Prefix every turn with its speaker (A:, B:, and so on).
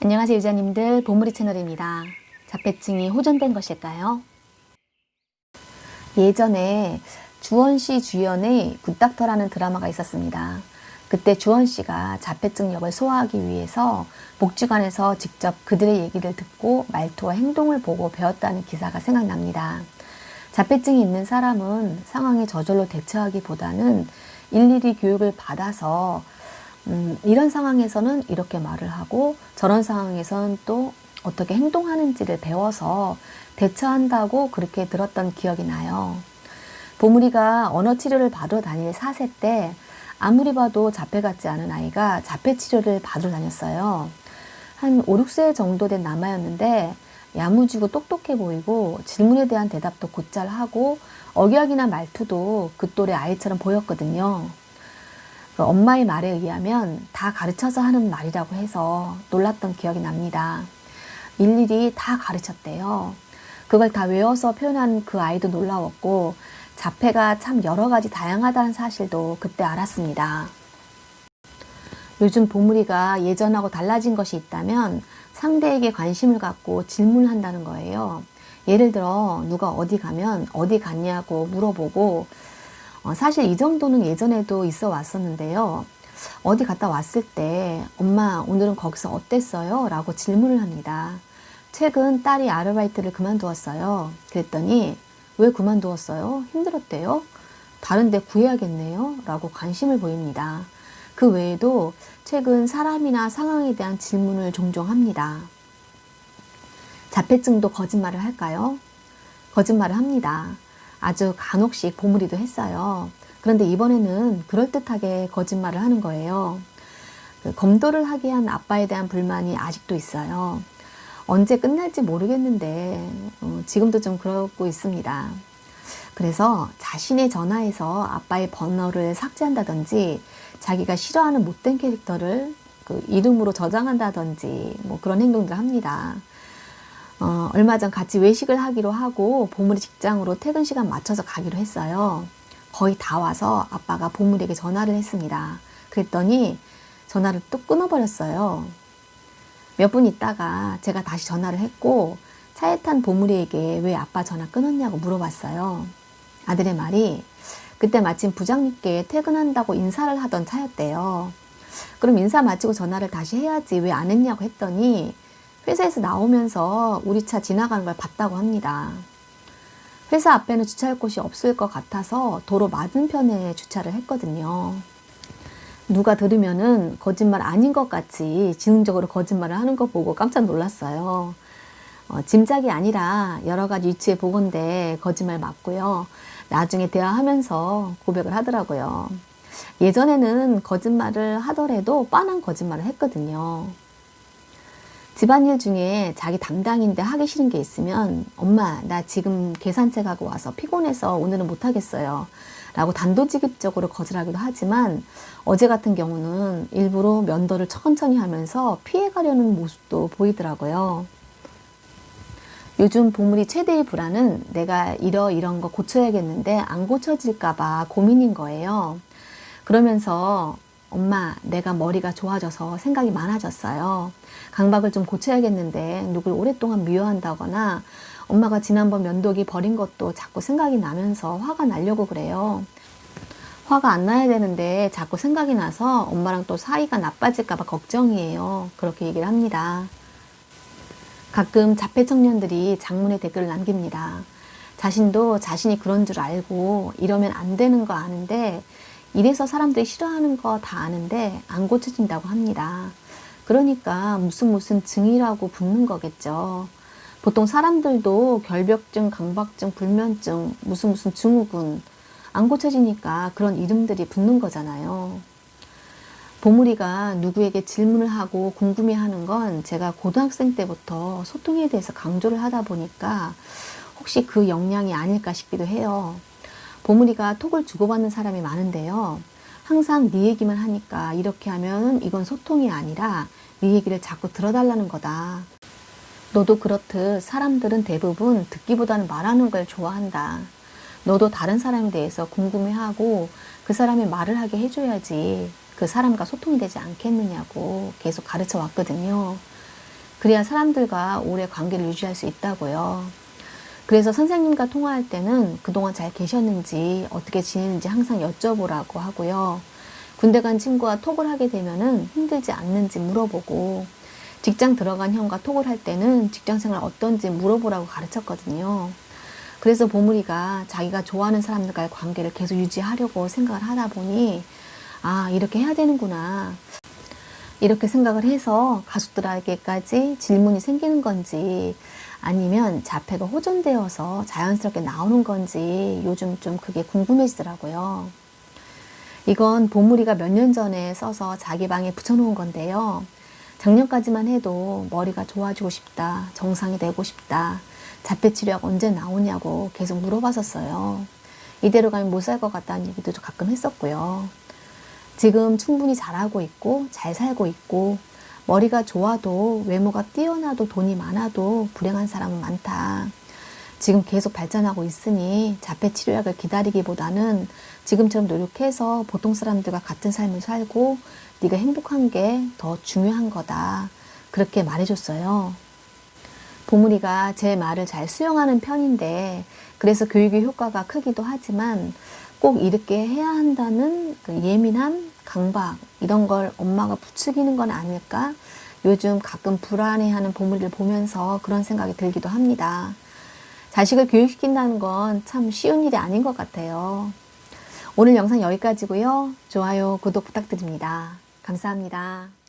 A: 안녕하세요 유자님들, 보물이 채널입니다. 자폐증이 호전된 것일까요? 예전에 주원씨 주연의 굿닥터라는 드라마가 있었습니다. 그때 주원씨가 자폐증 역을 소화하기 위해서 복지관에서 직접 그들의 얘기를 듣고 말투와 행동을 보고 배웠다는 기사가 생각납니다. 자폐증이 있는 사람은 상황에 저절로 대처하기보다는 일일이 교육을 받아서 이런 상황에서는 이렇게 말을 하고 저런 상황에서는 또 어떻게 행동하는지를 배워서 대처한다고 그렇게 들었던 기억이 나요. 보물이가 언어 치료를 받으러 다닐 4세 때 아무리 봐도 자폐 같지 않은 아이가 자폐 치료를 받으러 다녔어요. 한 5, 6세 정도 된 남아였는데 야무지고 똑똑해 보이고 질문에 대한 대답도 곧잘 하고 어기야기나 말투도 그 또래 아이처럼 보였거든요. 엄마의 말에 의하면 다 가르쳐서 하는 말이라고 해서 놀랐던 기억이 납니다. 일일이 다 가르쳤대요. 그걸 다 외워서 표현한 그 아이도 놀라웠고 자폐가 참 여러 가지 다양하다는 사실도 그때 알았습니다. 요즘 보물이가 예전하고 달라진 것이 있다면 상대에게 관심을 갖고 질문한다는 거예요. 예를 들어 누가 어디 가면 어디 갔냐고 물어보고 사실 이 정도는 예전에도 있어 왔었는데요. 어디 갔다 왔을 때 엄마 오늘은 거기서 어땠어요? 라고 질문을 합니다. 최근 딸이 아르바이트를 그만두었어요. 그랬더니 왜 그만두었어요? 힘들었대요? 다른 데 구해야겠네요? 라고 관심을 보입니다. 그 외에도 최근 사람이나 상황에 대한 질문을 종종 합니다. 자폐증도 거짓말을 할까요? 거짓말을 합니다. 아주 간혹씩 보물이도 했어요. 그런데 이번에는 그럴듯하게 거짓말을 하는 거예요. 검도를 하게 한 아빠에 대한 불만이 아직도 있어요. 언제 끝날지 모르겠는데 지금도 좀 그러고 있습니다. 그래서 자신의 전화에서 아빠의 번호를 삭제한다든지 자기가 싫어하는 못된 캐릭터를 그 이름으로 저장한다든지 뭐 그런 행동들을 합니다. 얼마 전 같이 외식을 하기로 하고 보물이 직장으로 퇴근 시간 맞춰서 가기로 했어요. 거의 다 와서 아빠가 보물에게 전화를 했습니다. 그랬더니 전화를 또 끊어버렸어요. 몇 분 있다가 제가 다시 전화를 했고 차에 탄 보물이에게 왜 아빠 전화 끊었냐고 물어봤어요. 아들의 말이 그때 마침 부장님께 퇴근한다고 인사를 하던 차였대요. 그럼 인사 마치고 전화를 다시 해야지 왜 안 했냐고 했더니 회사에서 나오면서 우리 차 지나가는 걸 봤다고 합니다. 회사 앞에는 주차할 곳이 없을 것 같아서 도로 맞은편에 주차를 했거든요. 누가 들으면은 거짓말 아닌 것 같이 지능적으로 거짓말을 하는 거 보고 깜짝 놀랐어요. 짐작이 아니라 여러 가지 유추해 보건대 거짓말 맞고요. 나중에 대화하면서 고백을 하더라고요. 예전에는 거짓말을 하더라도 뻔한 거짓말을 했거든요. 집안일 중에 자기 담당인데 하기 싫은 게 있으면 엄마 나 지금 계산책 하고 와서 피곤해서 오늘은 못하겠어요 라고 단도직입적으로 거절하기도 하지만 어제 같은 경우는 일부러 면도를 천천히 하면서 피해가려는 모습도 보이더라고요. 요즘 보물이 최대의 불안은 내가 이런 거 고쳐야겠는데 안 고쳐질까 봐 고민인 거예요. 그러면서 엄마 내가 머리가 좋아져서 생각이 많아졌어요. 강박을 좀 고쳐야겠는데 누굴 오랫동안 미워한다거나 엄마가 지난번 면도기 버린 것도 자꾸 생각이 나면서 화가 나려고 그래요. 화가 안 나야 되는데 자꾸 생각이 나서 엄마랑 또 사이가 나빠질까 봐 걱정이에요. 그렇게 얘기를 합니다. 가끔 자폐 청년들이 장문의 댓글을 남깁니다. 자신도 자신이 그런 줄 알고 이러면 안 되는 거 아는데 이래서 사람들이 싫어하는 거 다 아는데 안 고쳐진다고 합니다. 그러니까 무슨 증이라고 붙는 거겠죠. 보통 사람들도 결벽증, 강박증, 불면증, 무슨 증후군 안 고쳐지니까 그런 이름들이 붙는 거잖아요. 보물이가 누구에게 질문을 하고 궁금해하는 건 제가 고등학생 때부터 소통에 대해서 강조를 하다 보니까 혹시 그 역량이 아닐까 싶기도 해요. 보물이가 톡을 주고받는 사람이 많은데요. 항상 네 얘기만 하니까 이렇게 하면 이건 소통이 아니라 네 얘기를 자꾸 들어달라는 거다. 너도 그렇듯 사람들은 대부분 듣기보다는 말하는 걸 좋아한다. 너도 다른 사람에 대해서 궁금해하고 그 사람이 말을 하게 해줘야지 그 사람과 소통이 되지 않겠느냐고 계속 가르쳐 왔거든요. 그래야 사람들과 오래 관계를 유지할 수 있다고요. 그래서 선생님과 통화할 때는 그동안 잘 계셨는지, 어떻게 지내는지 항상 여쭤보라고 하고요. 군대 간 친구와 톡을 하게 되면은 힘들지 않는지 물어보고, 직장 들어간 형과 톡을 할 때는 직장생활 어떤지 물어보라고 가르쳤거든요. 그래서 보물이가 자기가 좋아하는 사람들과의 관계를 계속 유지하려고 생각을 하다 보니, 아, 이렇게 해야 되는구나, 이렇게 생각을 해서 가족들에게까지 질문이 생기는 건지, 아니면 자폐가 호전되어서 자연스럽게 나오는 건지 요즘 좀 그게 궁금해지더라고요. 이건 보물이가 몇 년 전에 써서 자기 방에 붙여놓은 건데요. 작년까지만 해도 머리가 좋아지고 싶다, 정상이 되고 싶다, 자폐 치료약 언제 나오냐고 계속 물어봤었어요. 이대로 가면 못 살 것 같다는 얘기도 가끔 했었고요. 지금 충분히 잘하고 있고 잘 살고 있고, 머리가 좋아도 외모가 뛰어나도 돈이 많아도 불행한 사람은 많다. 지금 계속 발전하고 있으니 자폐 치료약을 기다리기보다는 지금처럼 노력해서 보통 사람들과 같은 삶을 살고 네가 행복한 게 더 중요한 거다, 그렇게 말해줬어요. 보물이가 제 말을 잘 수용하는 편인데, 그래서 교육의 효과가 크기도 하지만 꼭 이렇게 해야 한다는 그 예민함, 강박, 이런 걸 엄마가 부추기는 건 아닐까? 요즘 가끔 불안해하는 보물이를 보면서 그런 생각이 들기도 합니다. 자식을 교육시킨다는 건 참 쉬운 일이 아닌 것 같아요. 오늘 영상 여기까지고요. 좋아요, 구독 부탁드립니다. 감사합니다.